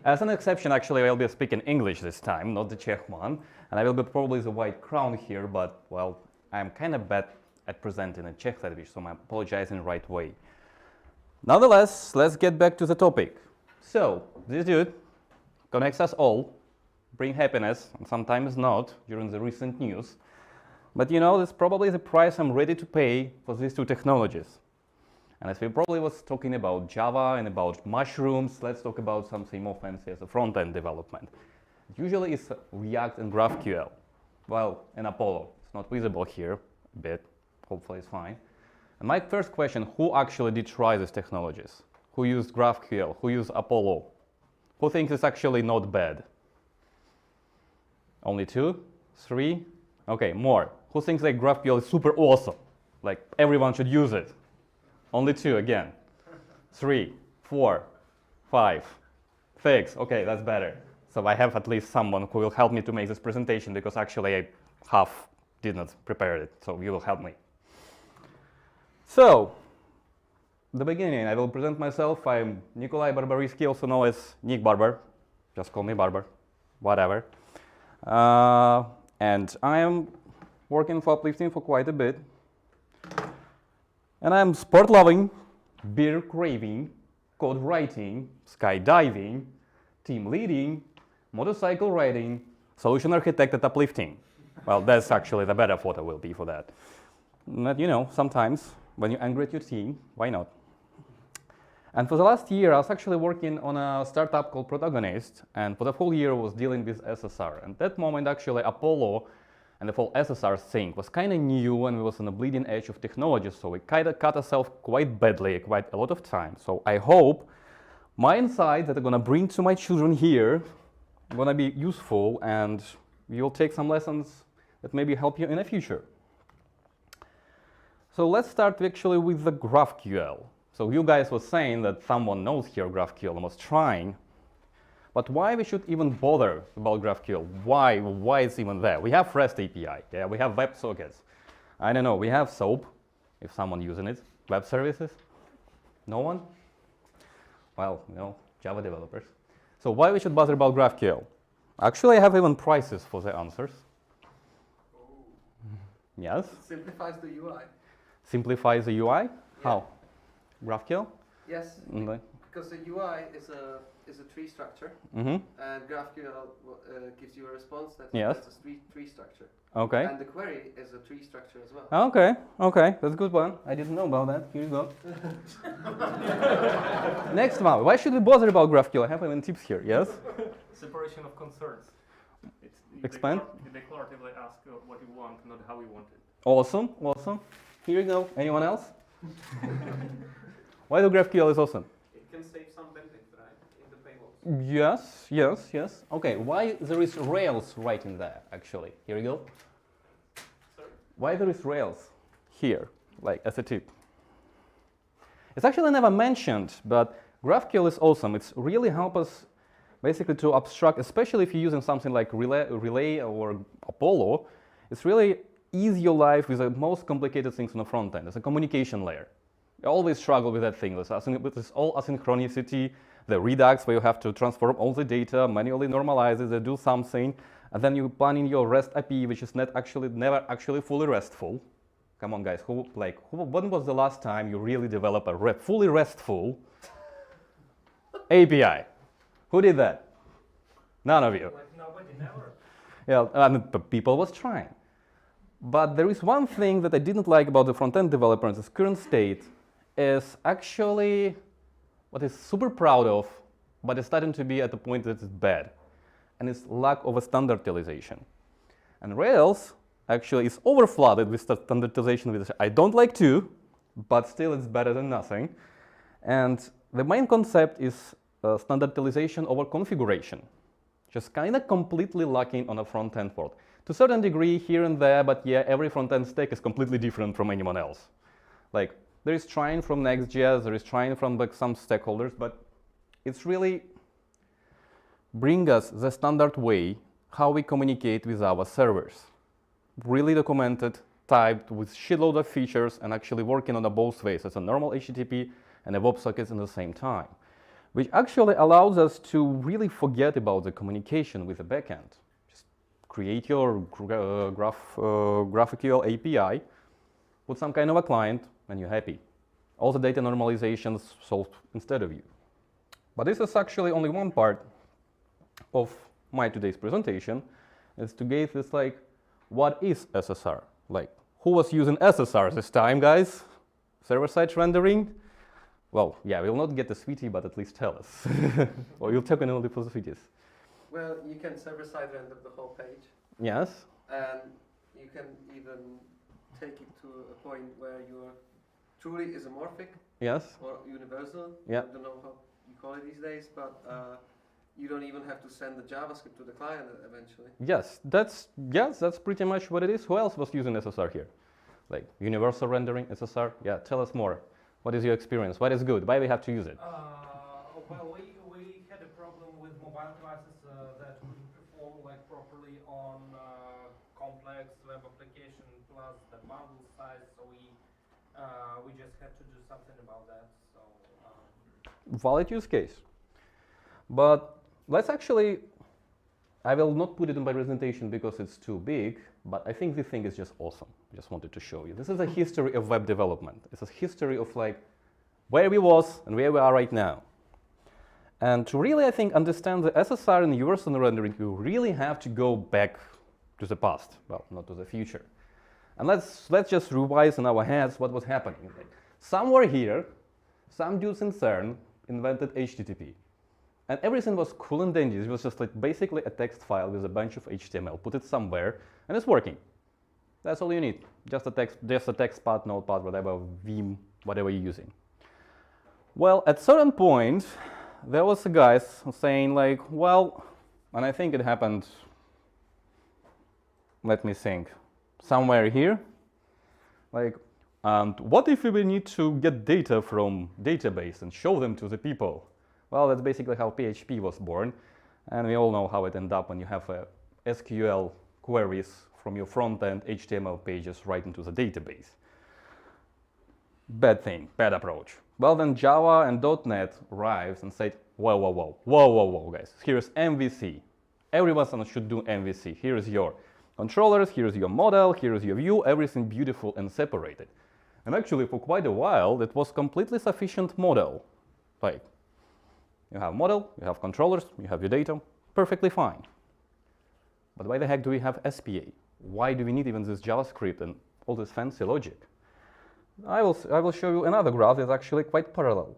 As an exception, actually, I will be speaking English this time, not the Czech one. And I will be probably the white crown here, but, well, I'm kind of bad at presenting a Czech language, so I apologize in the right way. Nonetheless, let's get back to the topic. So, this dude connects us all, bring happiness, and sometimes not, during the recent news. But you know, that's probably the price I'm ready to pay for these two technologies. And as we probably was talking about Java and about mushrooms, let's talk about something more fancy as a front-end development. Usually it's React and GraphQL. Well, and Apollo. It's not visible here a bit. Hopefully it's fine. And my first question, who actually did try these technologies? Who used GraphQL? Who used Apollo? Who thinks it's actually not bad? Only 2? 3? Okay, more. Who thinks that GraphQL is super awesome? Like everyone should use it? Only 2 again. 3, 4, 5, 6. Okay, that's better. So I have at least someone who will help me to make this presentation because actually I half did not prepare it, so you will help me. So, the beginning, I will present myself. I'm Nikolai Barbariiskii, also known as Nick Barbar. Just call me Barbar, whatever. And I am working for Applifting for quite a bit. And I'm sport-loving, beer-craving, code writing, skydiving, team leading, motorcycle riding, solution architect at Applifting. Well, that's actually the better photo will be for that. But you know, sometimes when you're angry at your team, why not? And for the last year, I was actually working on a startup called Protagonist, and for the whole year I was dealing with SSR. And at that moment, actually, Apollo and the whole SSR thing was kind of new, and we was on the bleeding edge of technology, so we kind of cut ourselves quite badly, quite a lot of time. So I hope my insights that I'm going to bring to my children here are going to be useful, and you'll take some lessons that maybe help you in the future. So let's start actually with the GraphQL. So you guys were saying that someone knows here GraphQL and was trying, but why we should even bother about GraphQL? Why it's even there? We have REST API, yeah, we have WebSockets. I don't know, we have SOAP, if someone using it, web services. No one? Well, you know, Java developers. So why we should bother about GraphQL? Actually, I have even prices for the answers. Oh. Yes? It simplifies the UI. Simplifies the UI? Yeah. How? GraphQL? Yes, because the UI is a tree structure, and GraphQL gives you a response that has a tree structure. Okay. And the query is a tree structure as well. Okay, okay, that's a good one. I didn't know about that. Here you go. Next one. Why should we bother about GraphQL? I have even tips here. Yes? Separation of concerns. Expand? They declaratively ask what you want, not how you want it. Awesome, awesome. Here you go. Anyone else? Why do GraphQL is awesome? It can save some bandwidth, right, in the payloads. Yes, yes, yes. Okay, why there is Rails right in there, actually? Here you go. Sorry? Why there is Rails here, like as a tip? It's actually never mentioned, but GraphQL is awesome. It's really help us basically to abstract, especially if you're using something like Relay or Apollo. It's really ease your life with the most complicated things on the front end. It's a communication layer. I always struggle with that thing. With this all asynchronicity, the Redux, where you have to transform all the data, manually normalize it, do something, and then you plan in your REST API, which is never actually fully RESTful. Come on, guys. When was the last time you really developed a fully RESTful API? Who did that? None of you. Like nobody, never. Yeah, I mean, people was trying. But there is one thing that I didn't like about the front-end developer in this current state is actually what is super proud of, but it's starting to be at the point that it's bad. And it's lack of a standardization. And Rails actually is overflooded with standardization, which I don't like too, but still it's better than nothing. And the main concept is standardization over configuration. Just kind of completely lacking on a front-end world. To a certain degree here and there, but yeah, every front-end stack is completely different from anyone else. Like, there is trying from Next.js, there is trying from like, some stakeholders, but it's really bring us the standard way how we communicate with our servers. Really documented, typed with shitload of features, and actually working on both ways as a normal HTTP and a WebSockets in the same time. which actually allows us to really forget about the communication with the backend. Just create your GraphQL API, put some kind of a client, and you're happy. All the data normalizations solved instead of you. But this is actually only one part of my today's presentation, is to give this like, what is SSR? Like, who was using SSR this time, guys? Server-side rendering? Well, yeah, we'll not get the sweetie, but at least tell us. Or you'll take only for the sweeties. Well, you can server-side render the whole page. Yes. And you can even take it to a point where you're truly isomorphic. Yes. Or universal. Yeah. I don't know how you call it these days, but you don't even have to send the JavaScript to the client eventually. Yes, that's pretty much what it is. Who else was using SSR here? Like universal rendering, SSR? Yeah, tell us more. What is your experience? What is good? Why we have to use it? Well, we had a problem with mobile devices that couldn't perform like properly on complex web application plus the bundle size. So we just had to do something about that. So valid use case. But let's actually, I will not put it in my presentation because it's too big, but I think this thing is just awesome. I just wanted to show you. This is a history of web development. It's a history of like where we was and where we are right now. And to really, I think, understand the SSR and universal rendering, you really have to go back to the past. Well, not to the future. And let's just revise in our heads what was happening. Somewhere here, some dudes in CERN invented HTTP. And everything was cool and dandy. It was just like basically a text file with a bunch of HTML. Put it somewhere, and it's working. That's all you need. Just a text part, notepad, whatever, Vim, whatever you're using. Well, at certain point, there was a guy saying like, well, and I think it happened, let me think, somewhere here. Like, and what if we need to get data from database and show them to the people? Well, that's basically how PHP was born, and we all know how it ended up when you have SQL queries from your front-end HTML pages right into the database. Bad thing, bad approach. Well, then Java and .NET arrives and said, whoa, guys, here's MVC. Everyone should do MVC. Here's your controllers, here's your model, here's your view, everything beautiful and separated. And actually, for quite a while, it was completely sufficient model. Like, you have model, you have controllers, you have your data, perfectly fine. But why the heck do we have SPA? Why do we need even this JavaScript and all this fancy logic? I will show you another graph that's actually quite parallel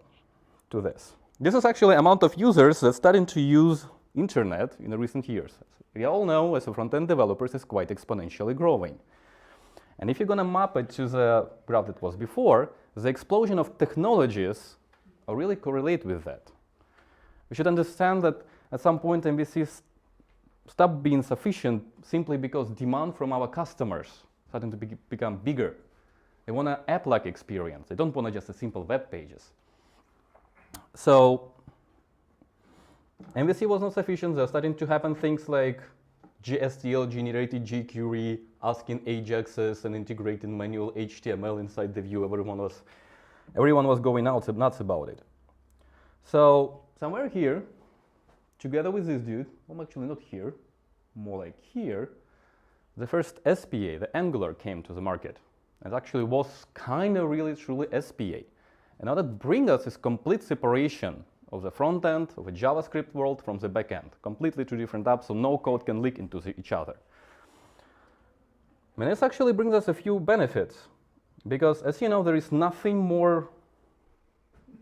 to this. This is actually amount of users that's starting to use internet in the recent years. We all know as a front-end developers it's quite exponentially growing. And if you're going to map it to the graph that was before, the explosion of technologies really correlate with that. We should understand that at some point MVC stopped being sufficient simply because demand from our customers starting to become bigger. They want an app-like experience. They don't want just a simple web pages. So MVC was not sufficient. There are starting to happen things like GSTL generated jQuery, asking Ajaxes and integrating manual HTML inside the view. Everyone was going nuts about it. So somewhere here, together with this dude, well, actually not here, more like here, the first SPA, the Angular, came to the market. It actually was kind of really truly SPA. And now that brings us is complete separation of the front end of a JavaScript world from the back end. Completely two different apps, so no code can leak into each other. And this actually brings us a few benefits. Because as you know, there is nothing more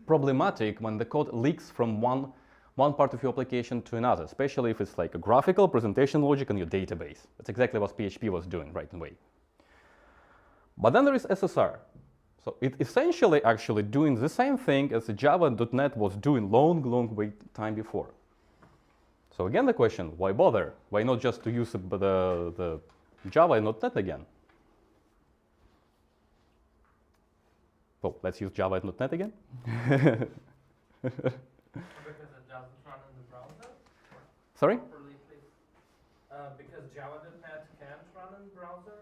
problematic when the code leaks from one part of your application to another, especially if it's like a graphical presentation logic in your database. That's exactly what PHP was doing right away. But then there is SSR. So it's essentially actually doing the same thing as the Java and .NET was doing long wait time before. So again, the question, why bother? Why not just to use the Java and .NET again? Well, let's use Java and .NET again. because it doesn't run in the browser? Sorry? Because Java.NET can't run in the browser?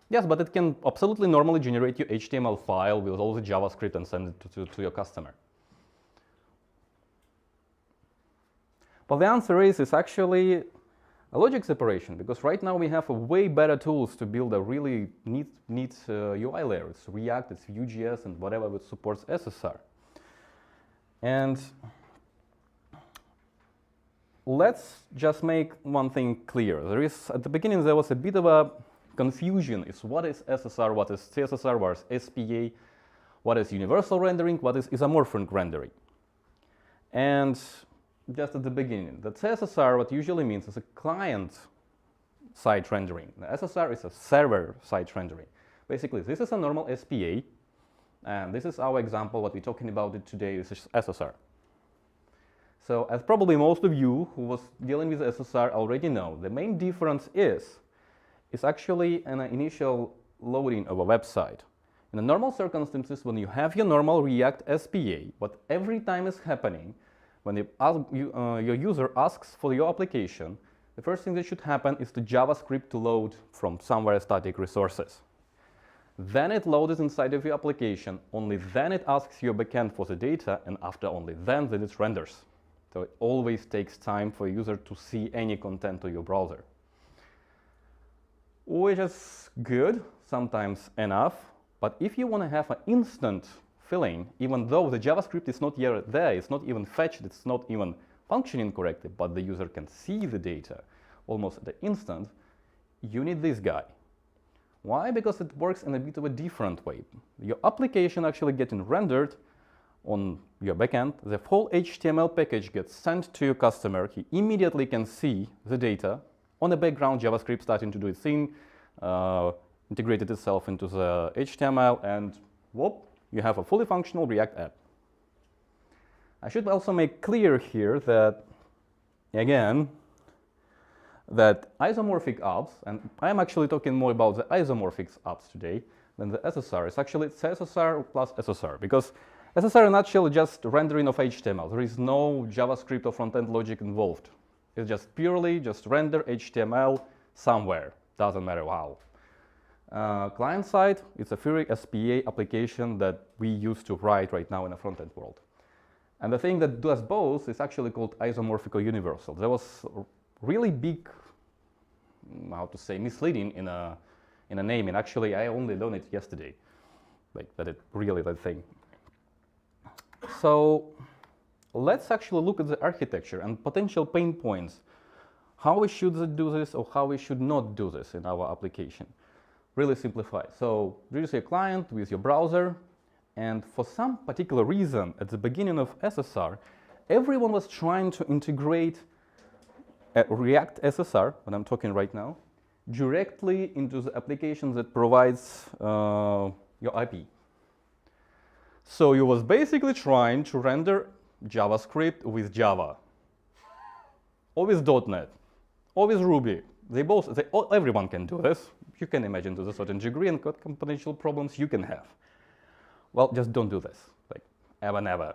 Yes, but it can absolutely normally generate your HTML file with all the JavaScript and send it to your customer. Well, the answer is it's actually a logic separation, because right now we have a way better tools to build a really neat UI layer. It's React, it's Vue.js, and whatever that supports SSR. And let's just make one thing clear. At the beginning, there was a bit of a confusion. It's what is SSR, what is CSSR, what is SPA, what is universal rendering, what is isomorphic rendering. And just at the beginning, the CSSR, what usually means is a client-side rendering. The SSR is a server-side rendering. Basically, this is a normal SPA, and this is our example, what we're talking about it today, this is SSR. So, as probably most of you who was dealing with SSR already know, the main difference is actually an initial loading of a website. In the normal circumstances, when you have your normal React SPA, what every time is happening, when your user asks for your application, the first thing that should happen is the JavaScript to load from somewhere static resources. Then it loads inside of your application, only then it asks your backend for the data, and after only then it renders. So it always takes time for a user to see any content to your browser. Which is good, sometimes enough, but if you want to have an instant filling, even though the JavaScript is not yet there, it's not even fetched, it's not even functioning correctly, but the user can see the data almost at the instant, you need this guy. Why? Because it works in a bit of a different way. Your application actually getting rendered on your backend, the whole HTML package gets sent to your customer, he immediately can see the data. On the background, JavaScript starting to do its thing, integrated itself into the HTML, and whoop, you have a fully functional React app. I should also make clear here that, again, that isomorphic apps, and I'm actually talking more about the isomorphic apps today than the SSR, is actually CSSR plus SSR, because SSR in a nutshell is just rendering of HTML. There is no JavaScript or front-end logic involved. It's just purely just render HTML somewhere, doesn't matter how. Client side, it's a Fury SPA application that we use to write right now in the front-end world. And the thing that does both is actually called isomorphic or universal. There was really big, how to say, misleading in a name, and actually I only learned it yesterday, like that it really that thing. So let's actually look at the architecture and potential pain points. How we should do this or how we should not do this in our application. Really simplify. So there is a client with your browser, and for some particular reason at the beginning of SSR, everyone was trying to integrate a React SSR, what I'm talking right now, directly into the application that provides your IP. So you was basically trying to render JavaScript with Java, or with .NET, or with Ruby. Everyone can do this. You can imagine to a certain degree, and what potential problems you can have. Well, just don't do this, like ever, never.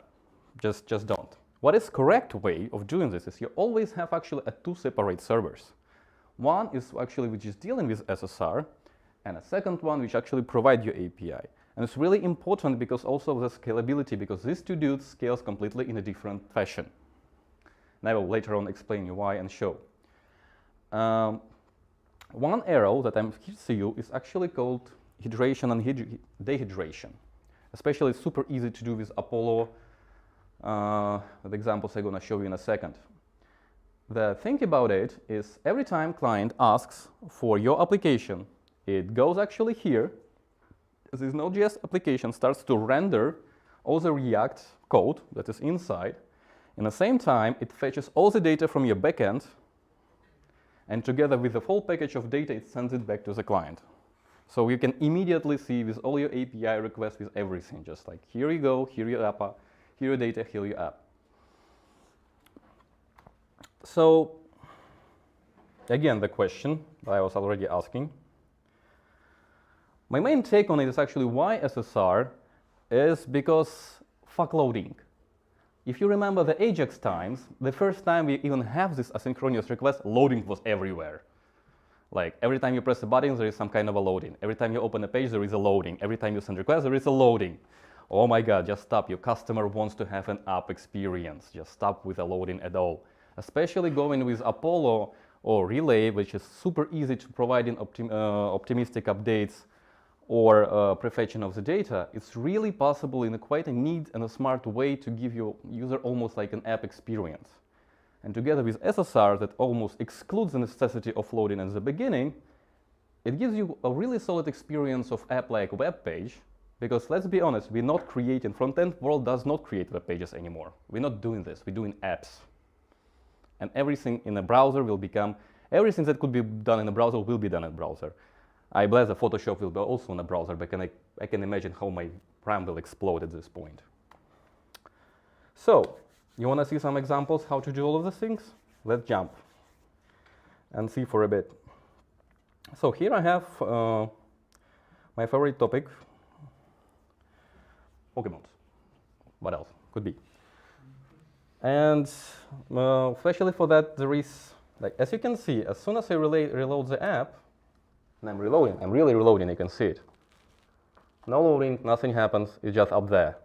Just don't. What is correct way of doing this is you always have actually two separate servers. One is actually which is dealing with SSR, and a second one which actually provide your API. And it's really important because also the scalability, because these two dudes scales completely in a different fashion. And I will later on explain you why and show. One arrow that I'm here to you is actually called hydration and dehydration. Especially it's super easy to do with Apollo, the examples I'm going to show you in a second. The thing about it is every time client asks for your application, it goes actually here. This Node.js application starts to render all the React code that is inside. In the same time, it fetches all the data from your backend, and together with the full package of data, it sends it back to the client. So you can immediately see with all your API requests, with everything, just like here you go, here your app, here your data, here your app. So again, the question that I was already asking. My main take on it is actually why SSR is because fuck loading. If you remember the Ajax times, the first time we even have this asynchronous request, loading was everywhere. Like every time you press a button, there is some kind of a loading. Every time you open a page, there is a loading. Every time you send requests, there is a loading. Oh my God, just stop. Your customer wants to have an app experience. Just stop with the loading at all. especially going with Apollo or Relay, which is super easy to providing optimistic updates or prefetching of the data. It's really possible in a quite a neat and a smart way to give your user almost like an app experience. And together with SSR that almost excludes the necessity of loading at the beginning, it gives you a really solid experience of app like web page, because let's be honest, we're not creating, front-end world does not create web pages anymore. We're not doing this, we're doing apps. And everything in a browser will become, everything that could be done in a browser will be done in a browser. I believe that Photoshop will be also in a browser, but I can imagine how my RAM will explode at this point. So, you want to see some examples how to do all of these things? Let's jump and see for a bit. So here I have my favorite topic, Pokemon. What else? Could be. And especially for that, there is, like, as you can see, as soon as I reload the app, and I'm really reloading, you can see it. No loading, nothing happens, it's just up there.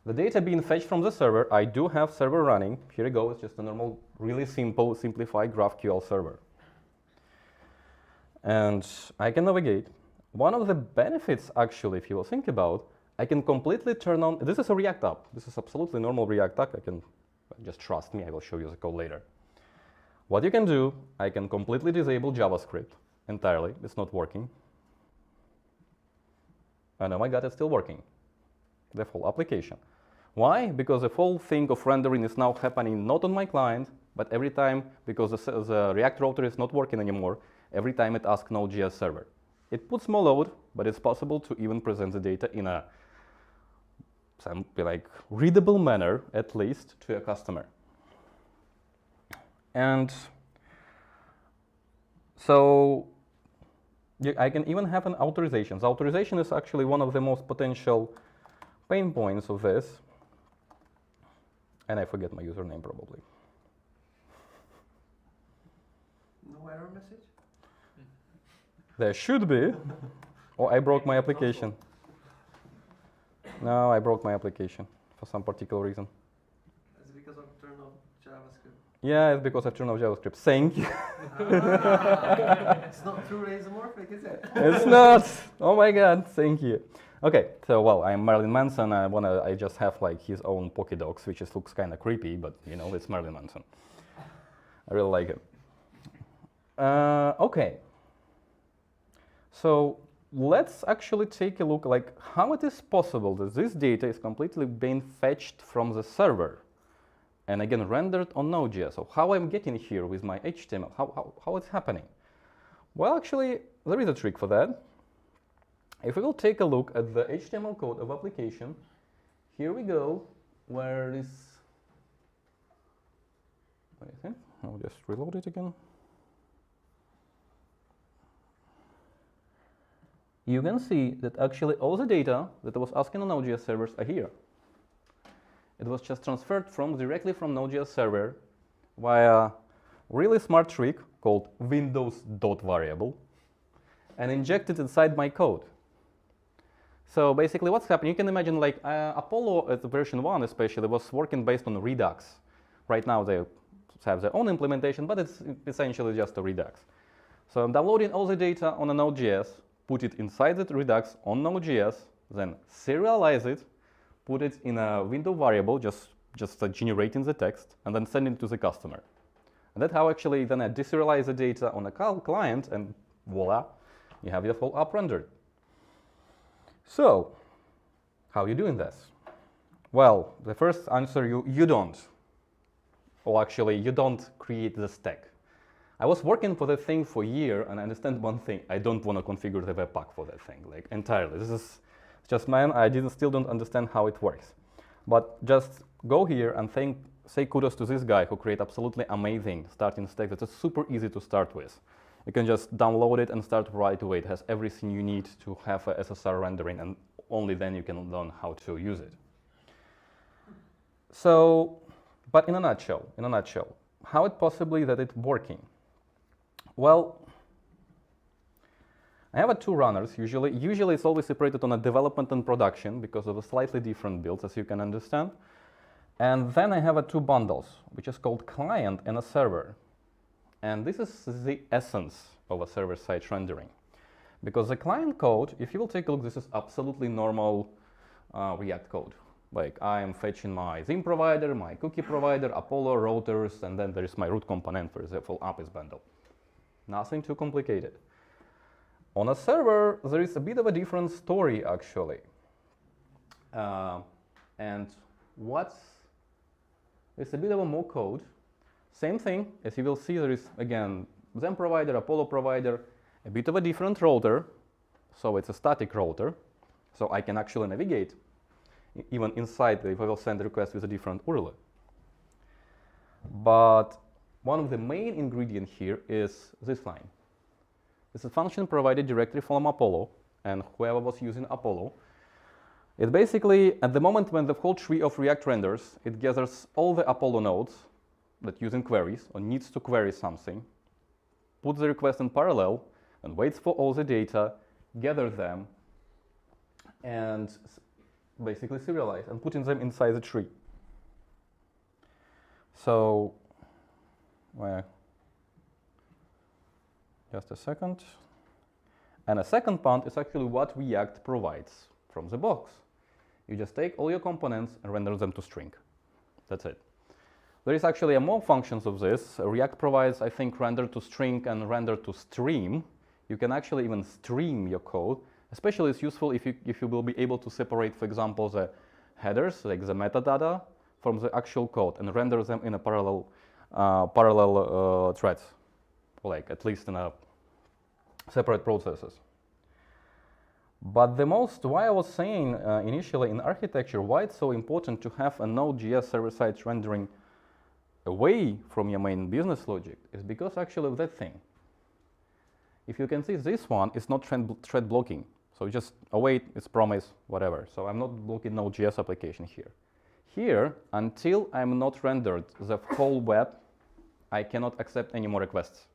The data being fetched from the server, I do have server running. Here you go, it's just a normal, really simple, simplified GraphQL server. And I can navigate. One of the benefits, actually, if you will think about, I can completely turn on, this is a React app. This is absolutely normal React app. Just trust me, I will show you the code later. What you can do, I can completely disable JavaScript entirely. It's not working. And oh my God, it's still working. The whole application. Why? Because the whole thing of rendering is now happening not on my client, but every time, because the React router is not working anymore, every time it asks Node.js server. It puts more load, but it's possible to even present the data in a like readable manner, at least, to a customer. And so I can even have an authorization. The authorization is actually one of the most potential pain points of this. And I forget my username probably. No error message? There should be. Oh, I broke my application. No, I broke my application for some particular reason. Is it because of turn off JavaScript? Yeah, it's because I've turned off JavaScript. Thank you. It's not true isomorphic, is it? It's not. Oh my God, thank you. Okay, so well, I'm Marilyn Manson. I just have like his own Pokédocs, which just looks kind of creepy, but you know, it's Marilyn Manson. I really like it. Okay. So let's actually take a look like how it is possible that this data is completely being fetched from the server and again rendered on Node.js. So how I'm getting here with my HTML, how it's happening? Well, actually, there is a trick for that. If we will take a look at the HTML code of application, here we go, where is, what do you think? I'll just reload it again. You can see that actually all the data that I was asking on Node.js servers are here. It was just transferred directly from Node.js server via a really smart trick called Windows.variable and injected inside my code. So basically what's happening, you can imagine like Apollo at version 1 especially was working based on Redux. Right now they have their own implementation, but it's essentially just a Redux. So I'm downloading all the data on a Node.js, put it inside the Redux on Node.js, then serialize it, put it in a window variable, just generating the text, and then send it to the customer. And that's how actually then I deserialize the data on a client, and voila, you have your whole app rendered. So, how are you doing this? Well, the first answer, you don't. Or actually, you don't create the stack. I was working for that thing for a year, and I understand one thing: I don't want to configure the webpack for that thing, like entirely. This is just man. I still don't understand how it works. But just go here and say kudos to this guy who created absolutely amazing starting stack that is super easy to start with. You can just download it and start right away. It has everything you need to have a SSR rendering, and only then you can learn how to use it. So, but in a nutshell, how it possibly that it's working? Well, I have two runners usually. Usually it's always separated on a development and production because of a slightly different builds, as you can understand. And then I have two bundles, which is called client and a server. And this is the essence of a server-side rendering. Because the client code, if you will take a look, this is absolutely normal React code. Like I am fetching my theme provider, my cookie provider, Apollo routers, and then there is my root component where the full app is bundled. Nothing too complicated. On a server, there is a bit of a different story actually. And it's a bit of a more code. Same thing, as you will see, there is again Xen provider, Apollo provider, a bit of a different router. So it's a static router. So I can actually navigate even inside if I will send a request with a different URL. But one of the main ingredients here is this line. This is a function provided directly from Apollo, and whoever was using Apollo, it basically, at the moment when the whole tree of React renders, it gathers all the Apollo nodes that using queries or needs to query something, puts the request in parallel, and waits for all the data, gathers them, and basically serialize and putting them inside the tree. So, just a second. And a second part is actually what React provides from the box. You just take all your components and render them to string. That's it. There is actually more functions of this. React provides, I think, render to string and render to stream. You can actually even stream your code. Especially it's useful if you will be able to separate, for example, the headers, like the metadata, from the actual code and render them in a parallel threads, like at least in a separate processes. But why I was saying initially in architecture, why it's so important to have a Node.js server-side rendering away from your main business logic is because actually of that thing. If you can see, this one is not thread blocking. So just await, it's promise, whatever. So I'm not blocking Node.js application here. Here, until I'm not rendered the whole web, I cannot accept any more requests.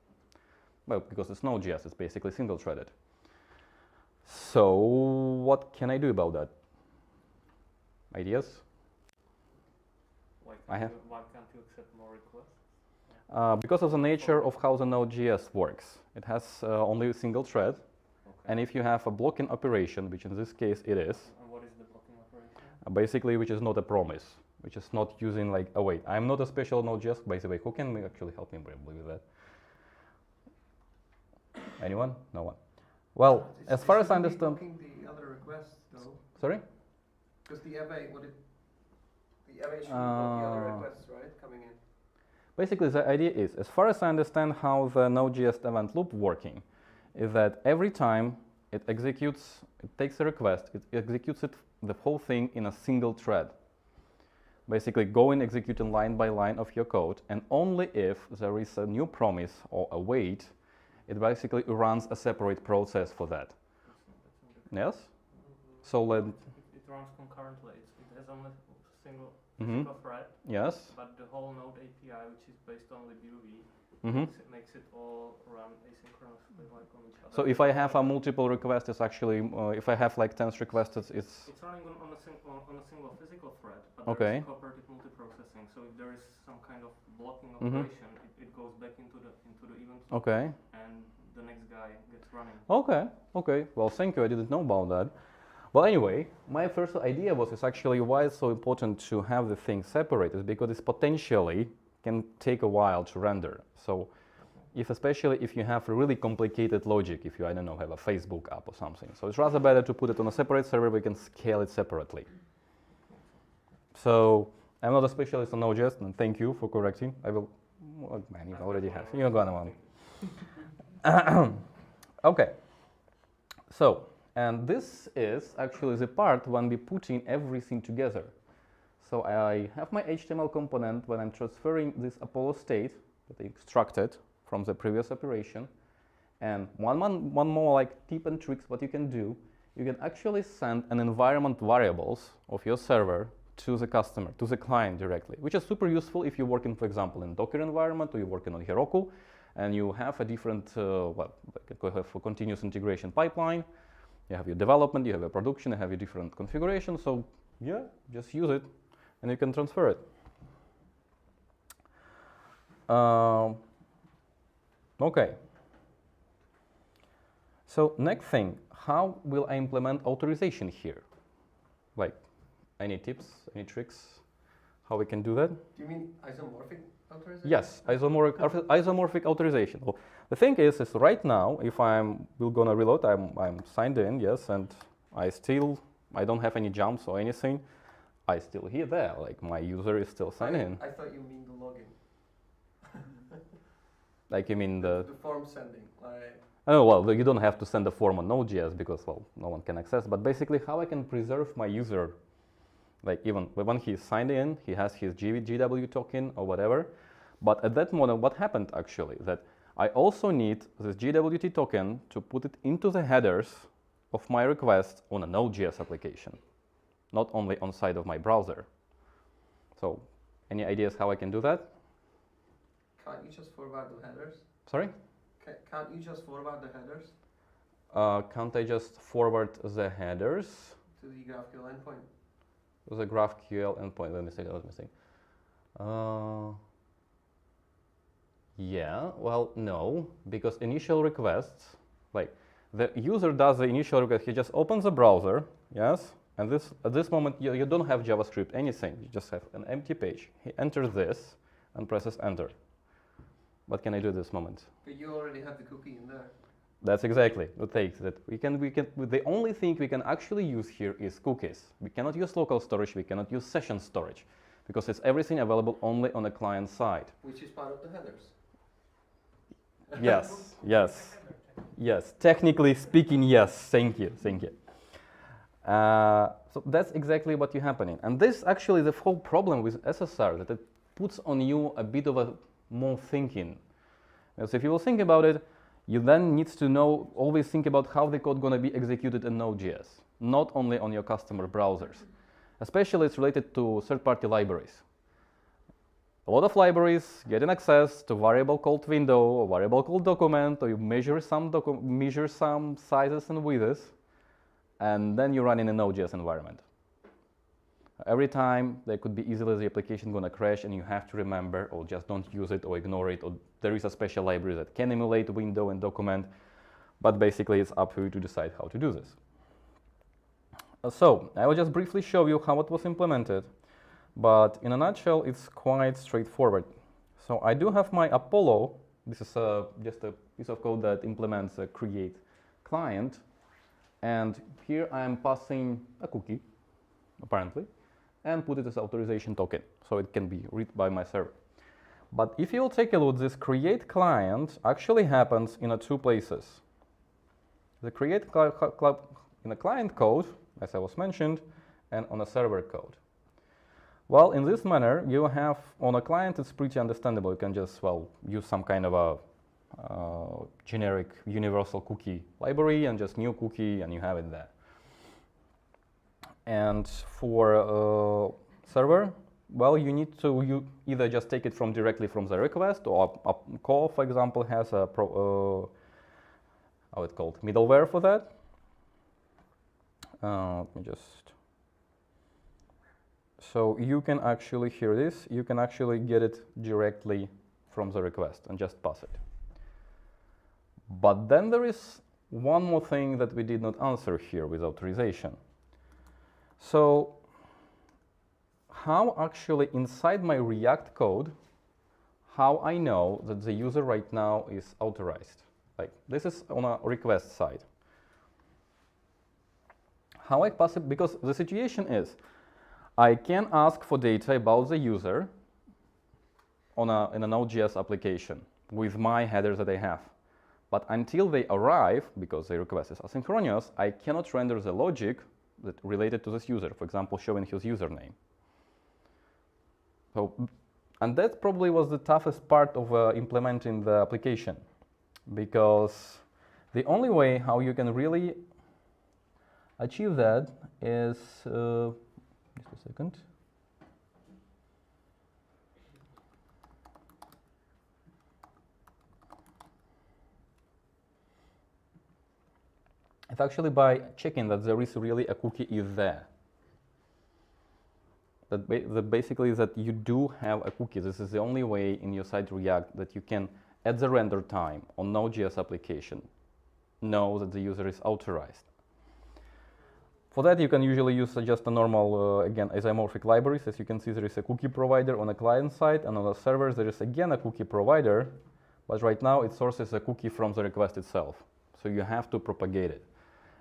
Well, because it's Node.js, it's basically single-threaded. So what can I do about that? Ideas? Why can't you accept more requests? Because of the nature of how the Node.js works. It has only a single thread. And if you have a blocking operation, which in this case it is. And what is the blocking operation? Basically, which is not a promise, which is not using like, oh wait, I'm not a special Node.js, by the way, who can actually help me with that? Anyone? No one. Well, as far as I understand. Blocking the other requests, though. Sorry? Because the array should block the other requests, right, coming in. Basically, the idea is, as far as I understand how the Node.js event loop working, is that every time it takes a request, it executes the whole thing in a single thread. Basically going executing line by line of your code, and only if there is a new promise or a wait, it basically runs a separate process for that. Yes? So it runs concurrently. It has only a single thread. Yes. But the whole Node API, which is based on libUV, makes it all run asynchronously like on each other. So if I have a multiple request, it's actually if I have like 10 requests, it's running on a single physical thread, but there is cooperative multiprocessing. So if there is some kind of blocking operation, it goes back into the event loop, and the next guy gets running. Okay. Well, thank you. I didn't know about that. Well, anyway, my first idea was actually why it's so important to have the thing separated, because it's potentially can take a while to render. So especially if you have a really complicated logic, if you, I don't know, have a Facebook app or something. So it's rather better to put it on a separate server where we can scale it separately. So I'm not a specialist on Node.js, and thank you for correcting. I will, well, man, you already have. You're gonna one. Okay. So, and this is actually the part when we put in everything together. So I have my HTML component when I'm transferring this Apollo state that I extracted from the previous operation. And one more like tip and tricks what you can do. You can actually send an environment variables of your server to the customer, to the client directly, which is super useful if you're working, for example, in Docker environment or you're working on Heroku and you have a different, have a continuous integration pipeline. You have your development, you have your production, you have your different configurations. So yeah, just use it and you can transfer it. Okay. So next thing, how will I implement authorization here? Like, any tips, any tricks, how we can do that? Do you mean isomorphic authorization? Yes, isomorphic authorization. Well, the thing is right now, if we're gonna reload, I'm signed in, yes, and I don't have any jumps or anything. I still here there, like my user is still signed in. I thought you mean the login. Like you mean the form sending, like. Oh, well, you don't have to send a form on Node.js because, well, no one can access. But basically, how I can preserve my user, like even when he's signed in, he has his GW token or whatever. But at that moment, what happened actually, that I also need this GWT token to put it into the headers of my request on a Node.js application, not only on side of my browser. So, any ideas how I can do that? Can't you just forward the headers? Sorry? Can't you just forward the headers? Can't I just forward the headers to the GraphQL endpoint? To the GraphQL endpoint. Let me see. Yeah, well, no, because initial requests, like the user does the initial request, he just opens the browser, yes, and at this moment you don't have JavaScript, anything, you just have an empty page. He enters this and presses enter. What can I do at this moment? But you already have the cookie in there. That's exactly what takes that. The only thing we can actually use here is cookies. We cannot use local storage, we cannot use session storage, because it's everything available only on the client side. Which is part of the headers. Yes. Technically speaking, yes. Thank you. So that's exactly what is happening. And this actually the whole problem with SSR, that it puts on you a bit of a more thinking. Because if you will think about it, you then need to always think about how the code going to be executed in Node.js, not only on your customer browsers. Especially it's related to third-party libraries. A lot of libraries getting access to variable called window or variable called document, or you measure some sizes and widths, and then you run in a Node.js environment. Every time there could be easily the application going to crash and you have to remember or just don't use it or ignore it, or there is a special library that can emulate window and document, but basically it's up to you to decide how to do this. So I will just briefly show you how it was implemented, but in a nutshell it's quite straightforward. So I do have my Apollo. This is just a piece of code that implements a create client, and here I am passing a cookie apparently, and put it as authorization token, so it can be read by my server. But if you will take a look, this create client actually happens in two places. The create in a client code, as I was mentioned, and on a server code. Well, in this manner, you have on a client, it's pretty understandable. You can just, use some kind of a generic universal cookie library and just new cookie, and you have it there. And for server, you need to either just take it directly from the request, or a call, for example, has a how it's called, middleware for that. Let me just. So you can actually hear this. You can actually get it directly from the request and just pass it. But then there is one more thing that we did not answer here with authorization. So how actually inside my React code, how I know that the user right now is authorized? Like this is on a request side. How I pass it, because the situation is, I can ask for data about the user in a Node.js application with my headers that I have. But until they arrive, because the request is asynchronous, I cannot render the logic that related to this user, for example, showing his username. So, and that probably was the toughest part of implementing the application, because the only way how you can really achieve that is, just a second. It's actually by checking that there is really a cookie is there. that basically is that you do have a cookie. This is the only way in your site React that you can, at the render time on Node.js application, know that the user is authorized. For that, you can usually use just a normal, again, isomorphic libraries. As you can see, there is a cookie provider on a client side, and on the servers, there is again a cookie provider, but right now it sources a cookie from the request itself. So you have to propagate it.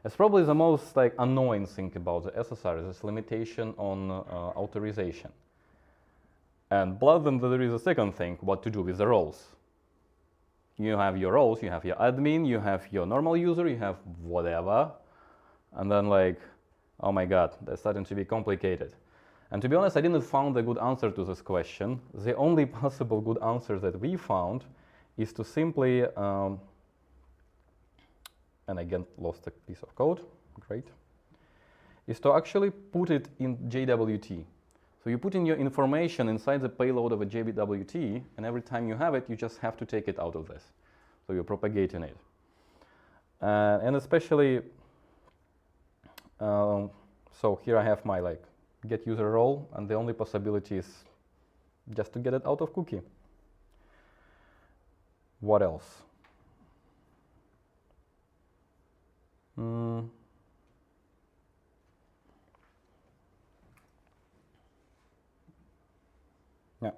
It's probably the most annoying thing about the SSR is this limitation on authorization. And plus then there is a second thing, what to do with the roles. You have your roles, you have your admin, you have your normal user, you have whatever. And then oh my God, that's starting to be complicated. And to be honest, I didn't find a good answer to this question. The only possible good answer that we found is to simply, and again lost a piece of code, great, is to actually put it in JWT. So you put in your information inside the payload of a JWT, and every time you have it, you just have to take it out of this. So you're propagating it. And especially, so here I have my get user role, and the only possibility is just to get it out of cookie. What else? Yeah.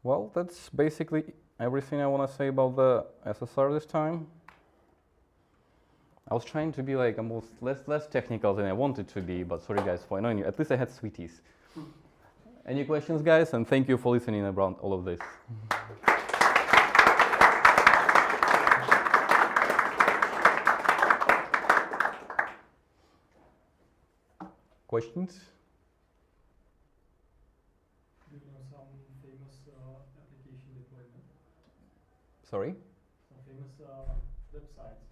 Well, that's basically everything I want to say about the SSR this time. I was trying to be almost less technical than I wanted to be, but sorry guys for annoying you. At least I had sweeties. Any questions, guys? And thank you for listening around all of this. Questions? Do you know some famous application deployment? Sorry? Some famous websites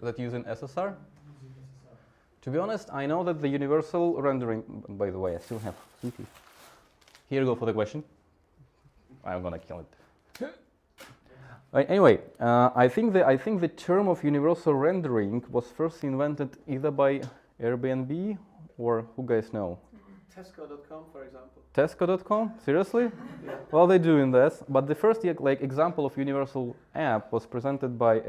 that use an SSR? using SSR. To be honest, I know that the universal rendering, by the way, I still have sweeties. Here you go for the question. I'm gonna kill it. Anyway, I think the term of universal rendering was first invented either by Airbnb or who guys know? Tesco.com, for example. Tesco.com? Seriously? Yeah. Well, they're doing this, but the first example of universal app was presented by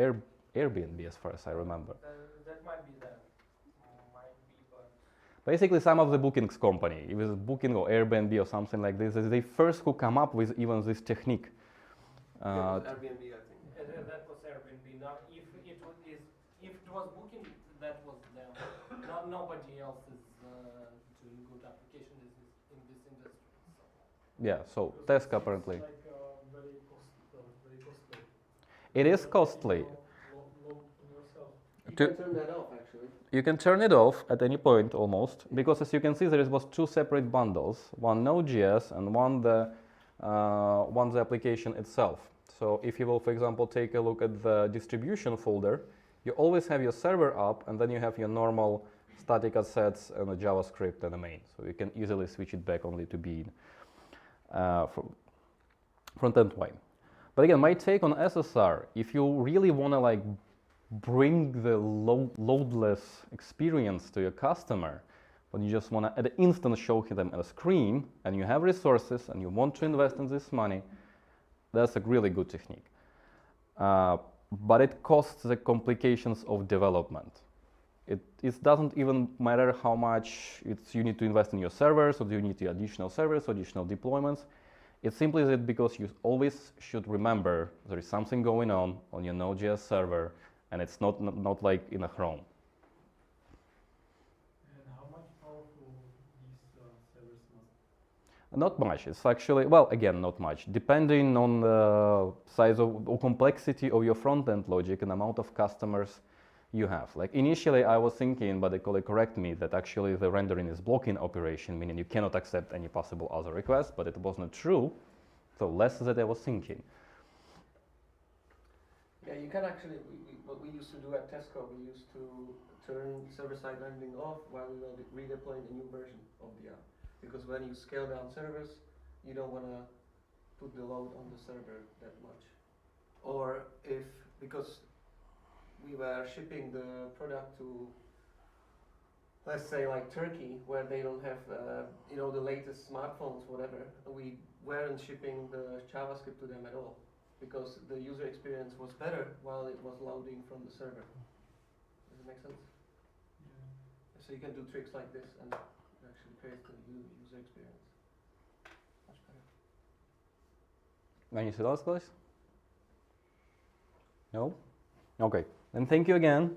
Airbnb, as far as I remember. That might be that. Might be, but Basically, some of the bookings company, it was Booking or Airbnb or something like this, is they first who come up with even this technique. Airbnb, I think. that was Airbnb. Now, if it was Booking, that was them. Nobody else is doing good application in this industry. So. Yeah, so Tesco apparently. It's very costly. It is costly. You can turn that off, actually. You can turn it off at any point almost, because as you can see, there was two separate bundles, one Node.js and one the application itself. So if you will, for example, take a look at the distribution folder, you always have your server up, and then you have your normal static assets and a JavaScript and a main. So you can easily switch it back only to being front-end wide. But again, my take on SSR, if you really want to bring the loadless experience to your customer, but you just want to at an instant show them a screen, and you have resources and you want to invest in this money, that's a really good technique. But it costs the complications of development. It doesn't even matter how much you need to invest in your servers, or do you need additional servers, or additional deployments. It's simply that because you always should remember there is something going on your Node.js server, and it's not like in a Chrome. And how much powerful these servers must? Not much. It's actually, well, again, not much. Depending on the size or complexity of your front-end logic and amount of customers you have. Initially, I was thinking, but the colleague corrected me, that actually the rendering is blocking operation, meaning you cannot accept any possible other requests, but it was not true. So less than I was thinking. Yeah, you can actually, what we used to do at Tesco, we used to turn server-side rendering off while we were redeploying a new version of the app. Because when you scale down servers, you don't want to put the load on the server that much. Or because we were shipping the product to let's say like Turkey, where they don't have you know, the latest smartphones, whatever, we weren't shipping the JavaScript to them at all because the user experience was better while it was loading from the server. Does it make sense? Yeah. So you can do tricks like this and it actually creates the user experience much better. Anything else, guys? No? Okay. Then thank you again.